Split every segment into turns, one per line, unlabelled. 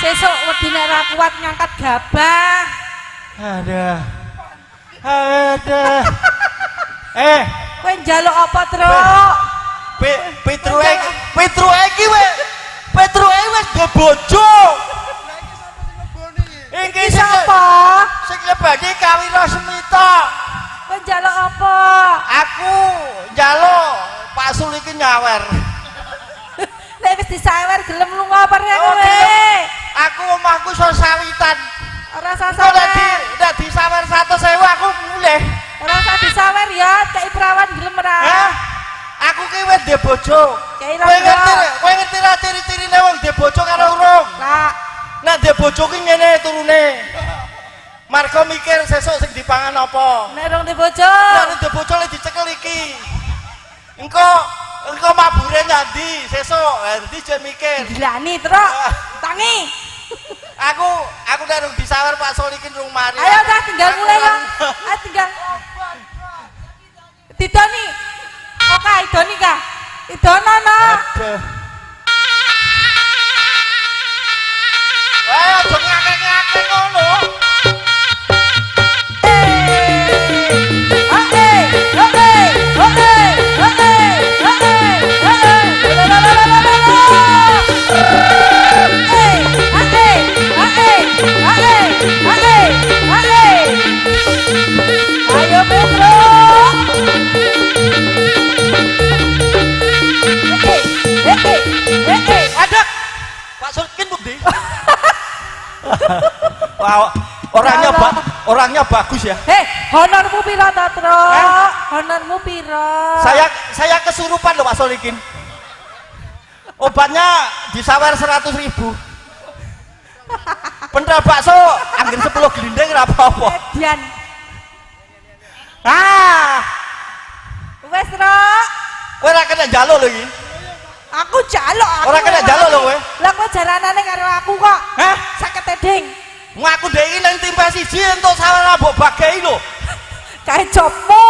Sesuk wedi nek ra kuat ngangkat gabah.
Ada.
Kowe njaluk apa, Truk?
Petru iki wis go bojo. Iki
Sapa?
Sing lebani Kawira Semita.
Kowe njaluk apa?
Aku njaluk Pak Sul iki nyawer.
Nek wis disawer gelem lunga apa rek
Oh,
kowe?
gelem. Aku omahku iso sawitan.
Ora usah
Kok
sawer.
nek disawer 100.000 aku mulih.
Ora usah disawer ya, cek perawan gelem ora?
Hah? Aku ki wis ndek bojo.
Kayak
Kowe ngerti ra ciri-cirine wong ndek bojo karo urung?
Lah,
Nek ndek bojo ki ngene turune. Margo mikir sesuk sing dipangan apa.
nek rong di bojo.
Nek ndek bojo le dicekel iki. Engko mabure nyandi sesuk, ndi je mikir.
Dilani, Truk. Tangi.
Aku nek rung disawer Pak Sol iki rung mari.
Ayo dah tinggal mulai ya. Ayo tinggal. Didoni. Oke, idoni kah? Idono no.
Aduh. Wah, aja ngakek-ngakek ngono.
Ayo Petro.
Ada Pak Sulkin bukti. Wah, orangnya bagus ya.
Honormu piro to, Truk? Honormu piro?
Saya kesurupan loh Pak Solikin. Obatnya disawer 100.000. Bener bakso, angin 10 gelinding ora apa-apa.
Edian. Wes, Truk.
Kowe ora kena njaluk lho iki.
Aku jaluk.
Ora kena njaluk lho kowe.
Lah kowe jalanane karo aku kok.
Hah?
50 eding.
Ngaku dhek iki nang tim siji entuk sawer mbok bagei lho.
Kae jopmu.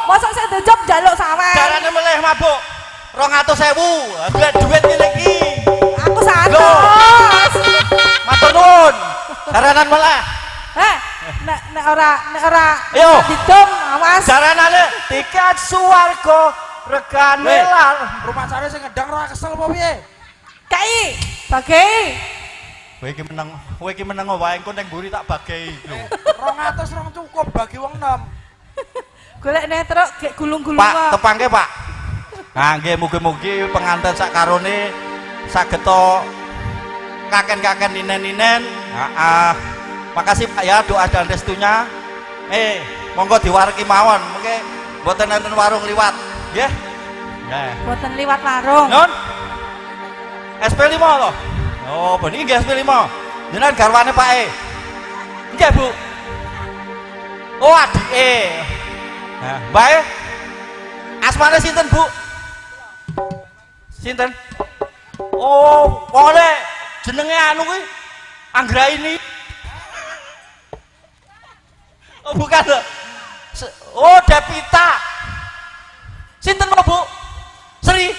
Mosok sik njop njaluk sawer.
Jarane meleh mabuk 200.000. Duit ngene iki.
Aku 100.
Matur nuwun. Jaranan meleh.
Nek ora
Ayo.
ditum awas.
Jaranane tiket suwarga regane lar.
Rumah sare sing ngedang ora kesel apa piye?
Kai, bagei.
Kowe iki meneng wae engko ning mburi tak bagei lho.
200 rong cukup bagi wong 6.
Golek nek Truk gek gulung-gulung
Pak,
kok.
tepangke Pak. Nah, nggih mugi-mugi pengantin sak karone saged kaken-kaken ninen-ninen. Makasih Pak ya doa dan restunya. Monggo diwareki mawon. Mengke mboten enten warung liwat, nggih. Nggih.
Boten liwat warung.
Nun. SP5 lho. Oh, bener nggih SP5. Jenengan garwane Pak E. Nggih, Bu. Oh, adike. Nah, Mbak E. Asmane sinten, Bu? Sinten? Oh, pokoknya jenenge anu kuwi Anggraini. Oh, bukan lho. Oh, Devita. Sinten lho, Bu? Sri.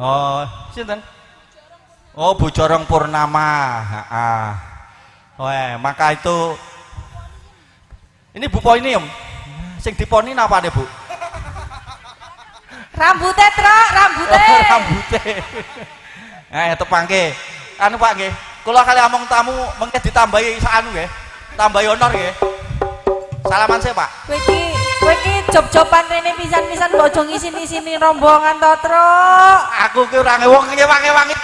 Oh, sinten? Oh, Bu Jorong Purnama. Maka itu ini Bu Poinium. Sing diponi napa nih, Bu?
Rambutnya, Truk, rambutnya.
Oh, rambutnya. Tepangke. Anu Pak nggih. Kula kali among tamu mengke ditambahi anu nggih. Tambahi honor nggih. Salaman sih, Pak.
Kowe iki job-joban rene pisan-pisan mbok aja ngisi-isini rombongan to, Truk.
Aku ki ora wong ngewangi-wangi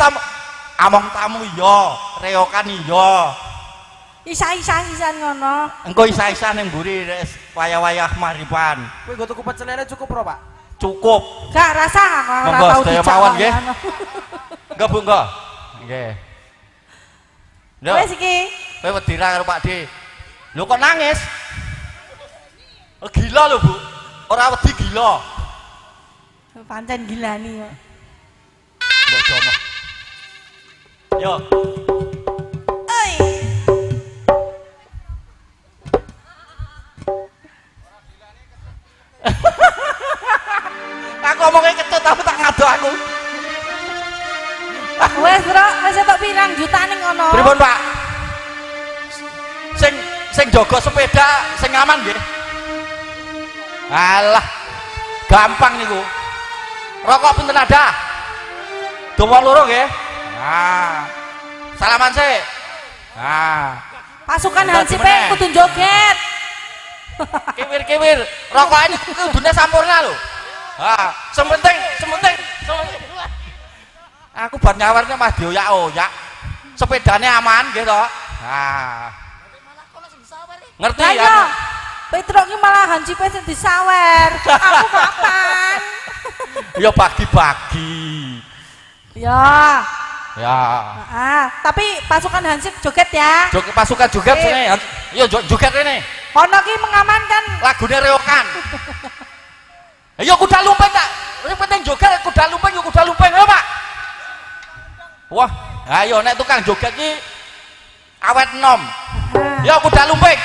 among tamu iya, reokan iya.
Isa-isa-isan ngono.
Engko isa-isa ning mburi wayah-wayah maripan.
Kowe nggo tuku pecel lele cukup ora, Pak?
Cukup.
Gak rasa ora
Monggo
tau
sedaya
dicak.
mawon nggih. Enggak Bu, enggak. Nggih. Lho,
Wes iki.
kowe wedi ra karo Pak D. Lho kok nangis? Oh, gila lho, Bu. Ora wedi gila.
Pancen gilani ya.
Mbok jomo. Yo.
Oi.
Aku ngomongnya ketut aku tak ngado aku.
Wes, Bro, wes entuk pirang jutane ngono?
Pripun, Pak? Sing jaga sepeda sing aman nggih. Alah. Gampang niku. Rokok pinten ada? Dawa loro nggih. Nah. Salaman sih. Nah.
Pasukan
Bentar,
Hansip
gimana?
kudu joget.
Kiwir-kiwir. Rokokane kudune sampurna lho. Ah, sementing. Aku bar nyawarnya Mas dioyak-oyak. Sepedane aman nggih to. Nah. Ngerti
Lah
ya?
iya. Petruk ki malah Hansip sing disawer. Aku kapan?
Ya bagi-bagi.
Ya.
Ya.
Tapi pasukan Hansip joget ya.
Joget pasukan joget sini. Iya joget ini.
Ono ki mengamankan.
Lagune reokan. Ayo kuda lumping tak. Ini penting joget kuda lumping, kuda lumping ayo Pak. Wah, ayo nek tukang joget ki awet enom. Ya kuda lumping.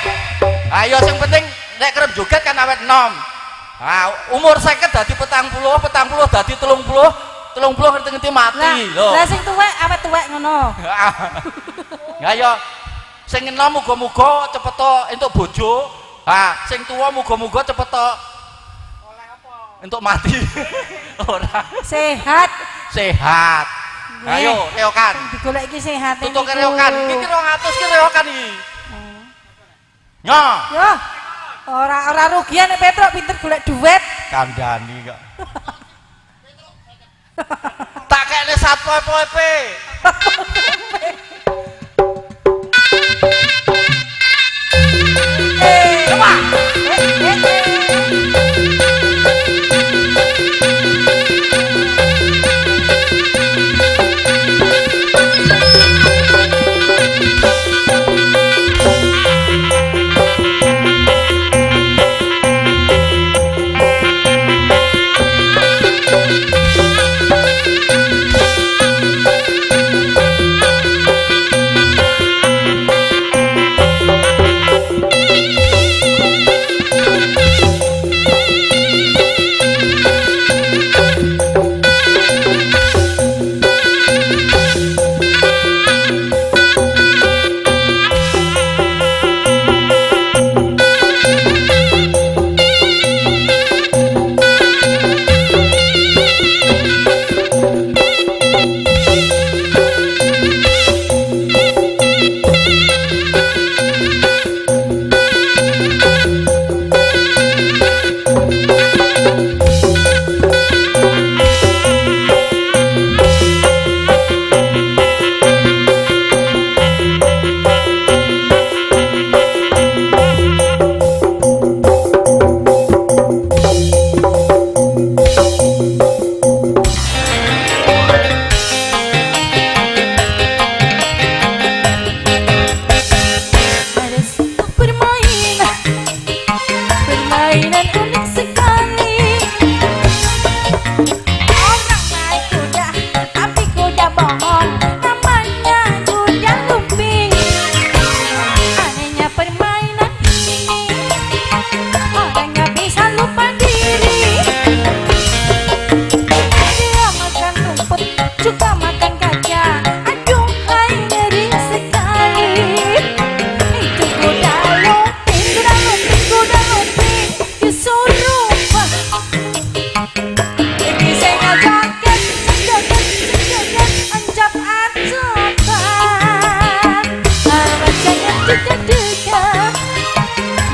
Ayo sing penting nek kerep joget kan awet enom. Ah, umur 50 dadi 40 dadi 30 ngerti-ngerti mati lho.
Lah sing tuwek awet tuwek ngono.
Ya yo sing enom muga-muga cepet entuk bojo. Ha, sing tuwa muga-muga cepet oleh apa? Entuk mati. Ora. Sehat. Ayo, reokan.
Digolek iki sehat.
Tutuk reokan. Iki 200 ki reokan iki. Nyo.
Yo. Ora rugian nek Petruk pinter golek duit.
Kandhani kok. Tak kene satpol PP.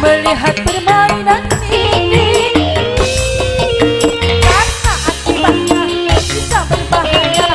melihat permainan ini karena akibatnya bisa berbahaya.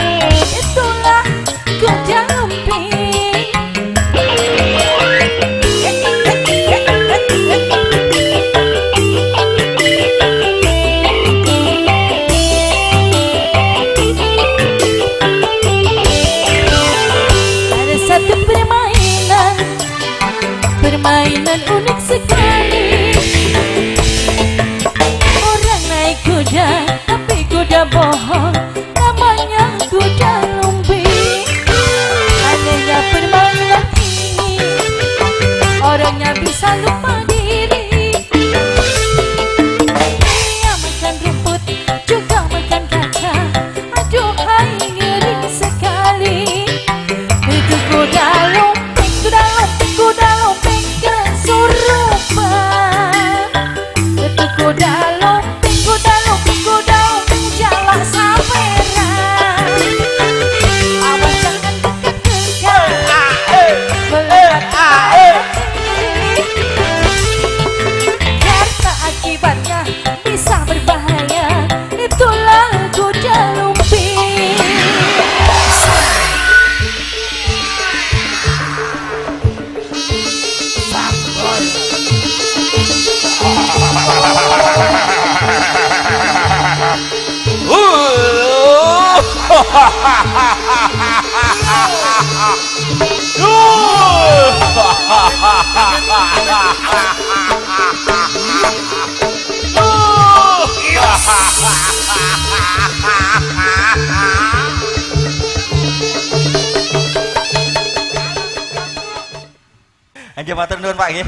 Nggih matur nuwun Pak nggih.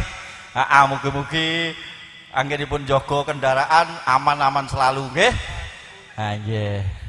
Heeh, mugi-mugi anggenipun jaga kendaraan aman-aman selalu nggih. Ha nggih.